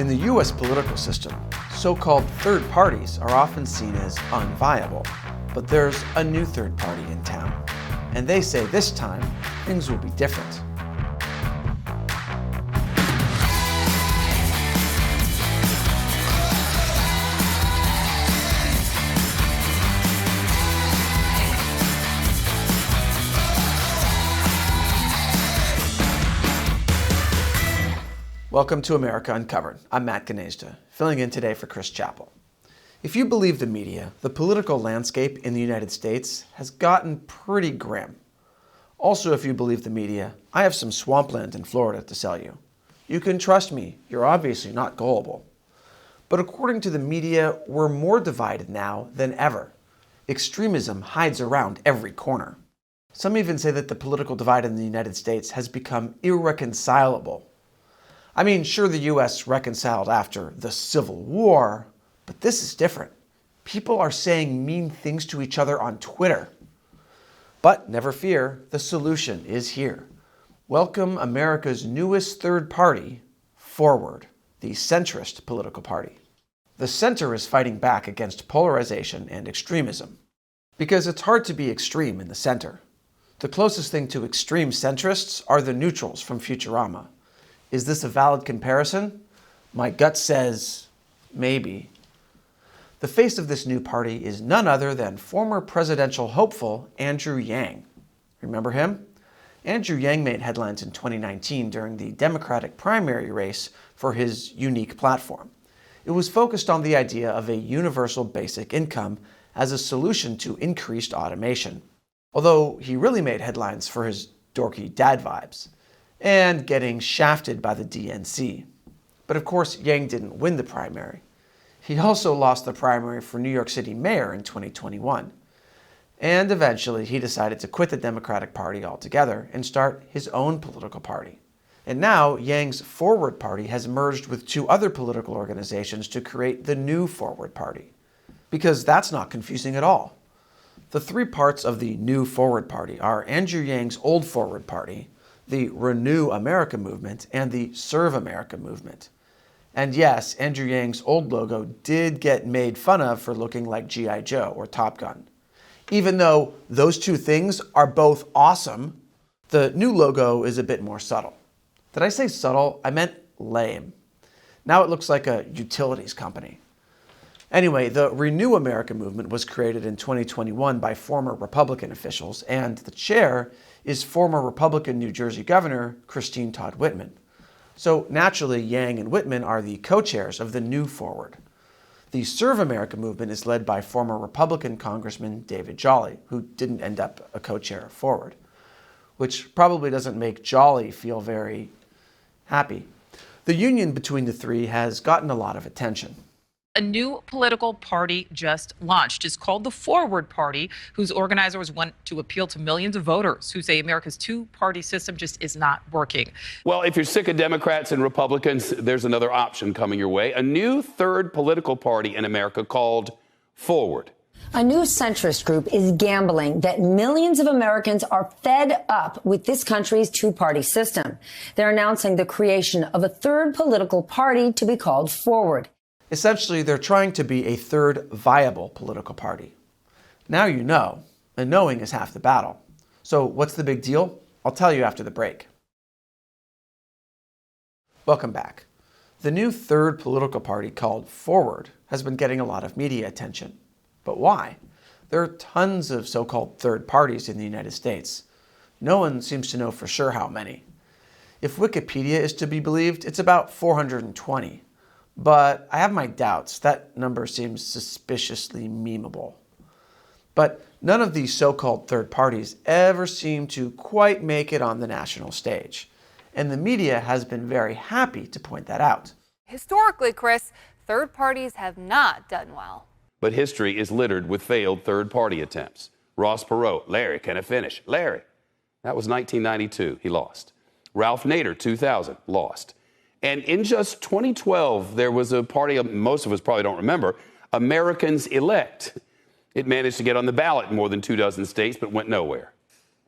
In the U.S. political system, so-called third parties are often seen as unviable. But there's a new third party in town, and they say this time things will be different. Welcome to America Uncovered. I'm Matt Gnezda, filling in today for Chris Chappell. If you believe the media, the political landscape in the United States has gotten pretty grim. Also, if you believe the media, I have some swampland in Florida to sell you. You can trust me, you're obviously not gullible. But according to the media, we're more divided now than ever. Extremism hides around every corner. Some even say that the political divide in the United States has become irreconcilable. I mean, sure, the U.S. reconciled after the Civil War, but this is different. People are saying mean things to each other on Twitter. But never fear, the solution is here. Welcome America's newest third party, Forward, the centrist political party. The center is fighting back against polarization and extremism, because it's hard to be extreme in the center. The closest thing to extreme centrists are the neutrals from Futurama. Is this a valid comparison? My gut says maybe. The face of this new party is none other than former presidential hopeful Andrew Yang. Remember him? Andrew Yang made headlines in 2019 during the Democratic primary race for his unique platform. It was focused on the idea of a universal basic income as a solution to increased automation. Although he really made headlines for his dorky dad vibes and getting shafted by the DNC. But of course, Yang didn't win the primary. He also lost the primary for New York City mayor in 2021. And eventually, he decided to quit the Democratic Party altogether and start his own political party. And now, Yang's Forward Party has merged with two other political organizations to create the new Forward Party. Because that's not confusing at all. The three parts of the new Forward Party are Andrew Yang's old Forward Party, the Renew America movement, and the Serve America movement. And yes, Andrew Yang's old logo did get made fun of for looking like G.I. Joe or Top Gun. Even though those two things are both awesome, the new logo is a bit more subtle. Did I say subtle? I meant lame. Now it looks like a utilities company. Anyway, the Renew America movement was created in 2021 by former Republican officials, and the chair is former Republican New Jersey Governor Christine Todd Whitman. So naturally, Yang and Whitman are the co-chairs of the new Forward. The Serve America movement is led by former Republican Congressman David Jolly, who didn't end up a co-chair of Forward, which probably doesn't make Jolly feel very happy. The union between the three has gotten a lot of attention. A new political party just launched. It's called the Forward Party, whose organizers want to appeal to millions of voters who say America's two-party system just is not working. Well, if you're sick of Democrats and Republicans, there's another option coming your way. A new third political party in America called Forward. A new centrist group is gambling that millions of Americans are fed up with this country's two-party system. They're announcing the creation of a third political party to be called Forward. Essentially, they're trying to be a third viable political party. Now you know, and knowing is half the battle. So what's the big deal? I'll tell you after the break. Welcome back. The new third political party called Forward has been getting a lot of media attention. But why? There are tons of so-called third parties in the United States. No one seems to know for sure how many. If Wikipedia is to be believed, it's about 420. But I have my doubts. That number seems suspiciously memeable. But none of these so-called third parties ever seem to quite make it on the national stage. And the media has been very happy to point that out. Historically, Chris, third parties have not done well. But history is littered with failed third-party attempts. Ross Perot, Larry, can I finish? Larry. That was 1992. He lost. Ralph Nader, 2000, lost. And in just 2012, there was a party most of us probably don't remember, Americans Elect. It managed to get on the ballot in more than 24 states, but went nowhere.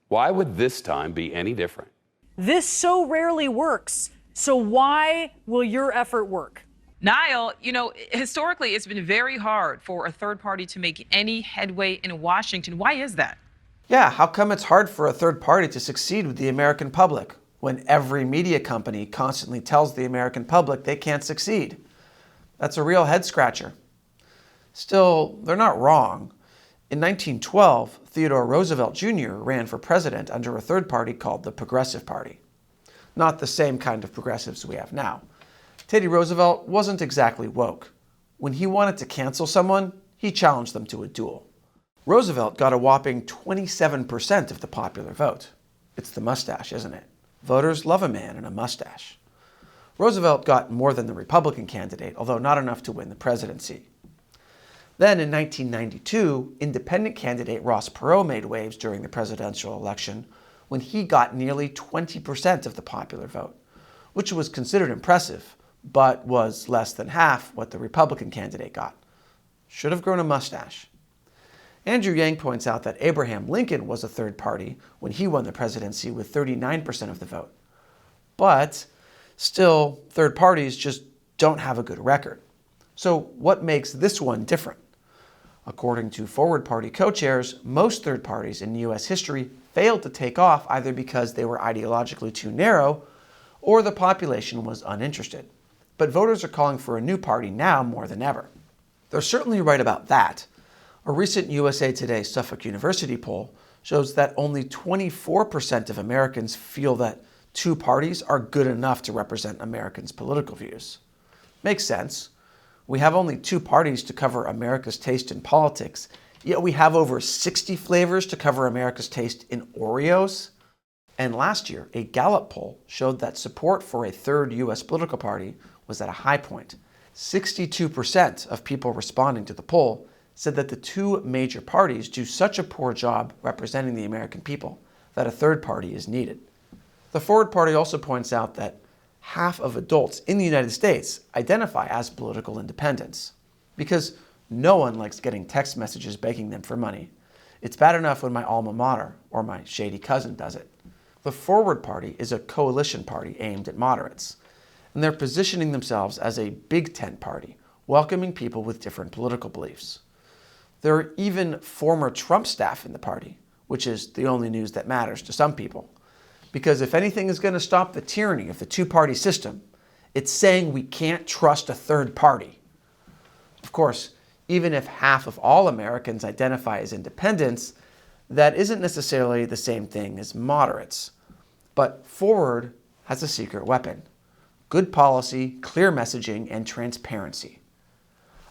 Why would this time be any different? This so rarely works. So why will your effort work? Niall, historically, it's been very hard for a third party to make any headway in Washington. Why is that? Yeah, how come it's hard for a third party to succeed with the American public when every media company constantly tells the American public they can't succeed? That's a real head scratcher. Still, they're not wrong. In 1912, Theodore Roosevelt Jr. ran for president under a third party called the Progressive Party. Not the same kind of progressives we have now. Teddy Roosevelt wasn't exactly woke. When he wanted to cancel someone, he challenged them to a duel. Roosevelt got a whopping 27% of the popular vote. It's the mustache, isn't it? Voters love a man in a mustache. Roosevelt got more than the Republican candidate, although not enough to win the presidency. Then in 1992, independent candidate Ross Perot made waves during the presidential election when he got nearly 20% of the popular vote, which was considered impressive, but was less than half what the Republican candidate got. Should have grown a mustache. Andrew Yang points out that Abraham Lincoln was a third party when he won the presidency with 39% of the vote. But still, third parties just don't have a good record. So what makes this one different? According to Forward Party co-chairs, most third parties in U.S. history failed to take off either because they were ideologically too narrow or the population was uninterested. But voters are calling for a new party now more than ever. They're certainly right about that. A recent USA Today Suffolk University poll shows that only 24% of Americans feel that two parties are good enough to represent Americans' political views. Makes sense. We have only two parties to cover America's taste in politics, yet we have over 60 flavors to cover America's taste in Oreos. And last year, a Gallup poll showed that support for a third U.S. political party was at a high point. 62% of people responding to the poll said that the two major parties do such a poor job representing the American people that a third party is needed. The Forward Party also points out that half of adults in the United States identify as political independents because no one likes getting text messages begging them for money. It's bad enough when my alma mater or my shady cousin does it. The Forward Party is a coalition party aimed at moderates, and they're positioning themselves as a big tent party, welcoming people with different political beliefs. There are even former Trump staff in the party, which is the only news that matters to some people. Because if anything is going to stop the tyranny of the two-party system, it's saying we can't trust a third party. Of course, even if half of all Americans identify as independents, that isn't necessarily the same thing as moderates. But Forward has a secret weapon: good policy, clear messaging, and transparency.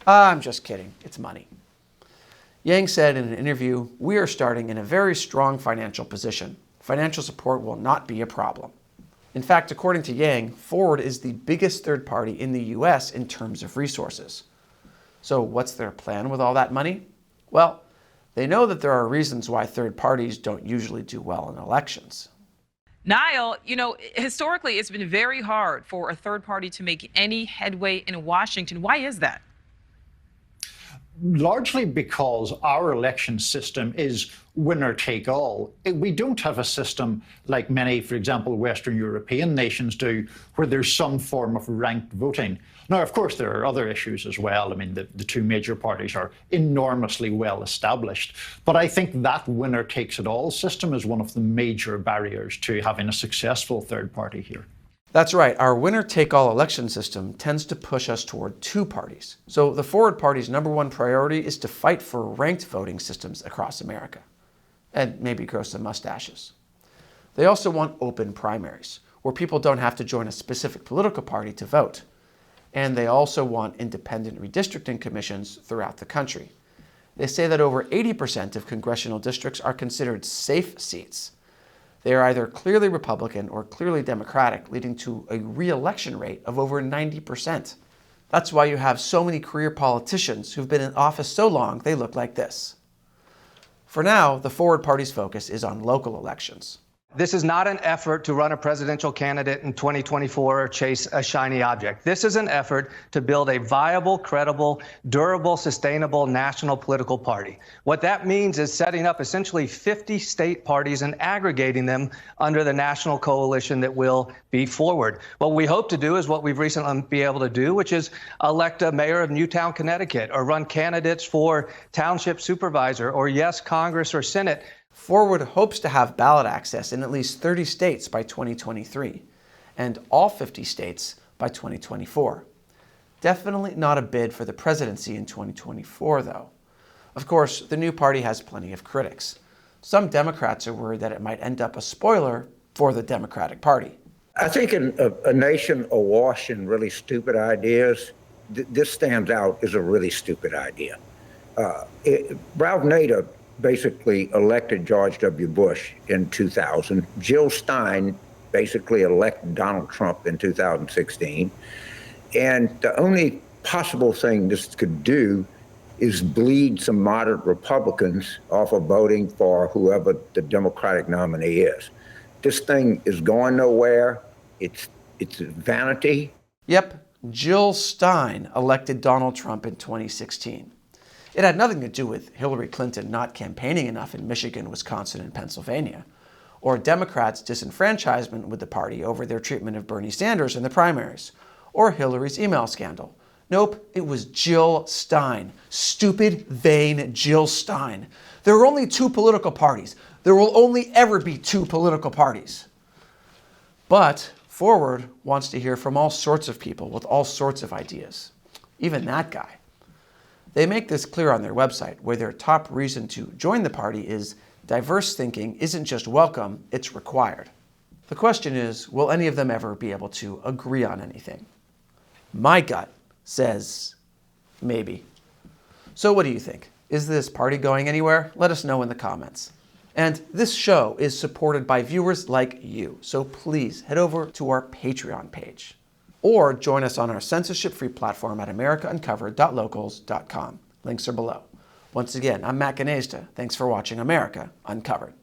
I'm just kidding. It's money. Yang said in an interview, "We are starting in a very strong financial position. Financial support will not be a problem." In fact, according to Yang, Forward is the biggest third party in the U.S. in terms of resources. So what's their plan with all that money? Well, they know that there are reasons why third parties don't usually do well in elections. Niall, historically, it's been very hard for a third party to make any headway in Washington. Why is that? Largely because our election system is winner take all. We don't have a system like many, for example, Western European nations do, where there's some form of ranked voting. Now, of course, there are other issues as well. I mean, the two major parties are enormously well established. But I think that winner takes it all system is one of the major barriers to having a successful third party here. That's right. Our winner-take-all election system tends to push us toward two parties. So the Forward Party's number one priority is to fight for ranked voting systems across America, and maybe grow some mustaches. They also want open primaries, where people don't have to join a specific political party to vote. And they also want independent redistricting commissions throughout the country. They say that over 80% of congressional districts are considered safe seats. They are either clearly Republican or clearly Democratic, leading to a re-election rate of over 90%. That's why you have so many career politicians who've been in office so long they look like this. For now, the Forward Party's focus is on local elections. This is not an effort to run a presidential candidate in 2024 or chase a shiny object. This is an effort to build a viable, credible, durable, sustainable national political party. What that means is setting up essentially 50 state parties and aggregating them under the national coalition that will be forward. What we hope to do is what we've recently been able to do, which is elect a mayor of Newtown, Connecticut, or run candidates for township supervisor, or yes, Congress or Senate. Forward hopes to have ballot access in at least 30 states by 2023, and all 50 states by 2024. Definitely not a bid for the presidency in 2024, though. Of course, the new party has plenty of critics. Some Democrats are worried that it might end up a spoiler for the Democratic Party. I think in a nation awash in really stupid ideas, this stands out as a really stupid idea. Ralph Nader basically elected George W. Bush in 2000. Jill Stein basically elected Donald Trump in 2016. And the only possible thing this could do is bleed some moderate Republicans off of voting for whoever the Democratic nominee is. This thing is going nowhere. It's vanity. Yep, Jill Stein elected Donald Trump in 2016. It had nothing to do with Hillary Clinton not campaigning enough in Michigan, Wisconsin, and Pennsylvania, or Democrats' disenfranchisement with the party over their treatment of Bernie Sanders in the primaries, or Hillary's email scandal. Nope, it was Jill Stein. Stupid, vain Jill Stein. There are only two political parties. There will only ever be two political parties. But Forward wants to hear from all sorts of people with all sorts of ideas. Even that guy. They make this clear on their website, where their top reason to join the party is diverse thinking isn't just welcome, it's required. The question is, will any of them ever be able to agree on anything? My gut says maybe. So what do you think? Is this party going anywhere? Let us know in the comments. And this show is supported by viewers like you, so please head over to our Patreon page. Or join us on our censorship-free platform at americauncovered.locals.com. Links are below. Once again, I'm Matt Gnezda. Thanks for watching America Uncovered.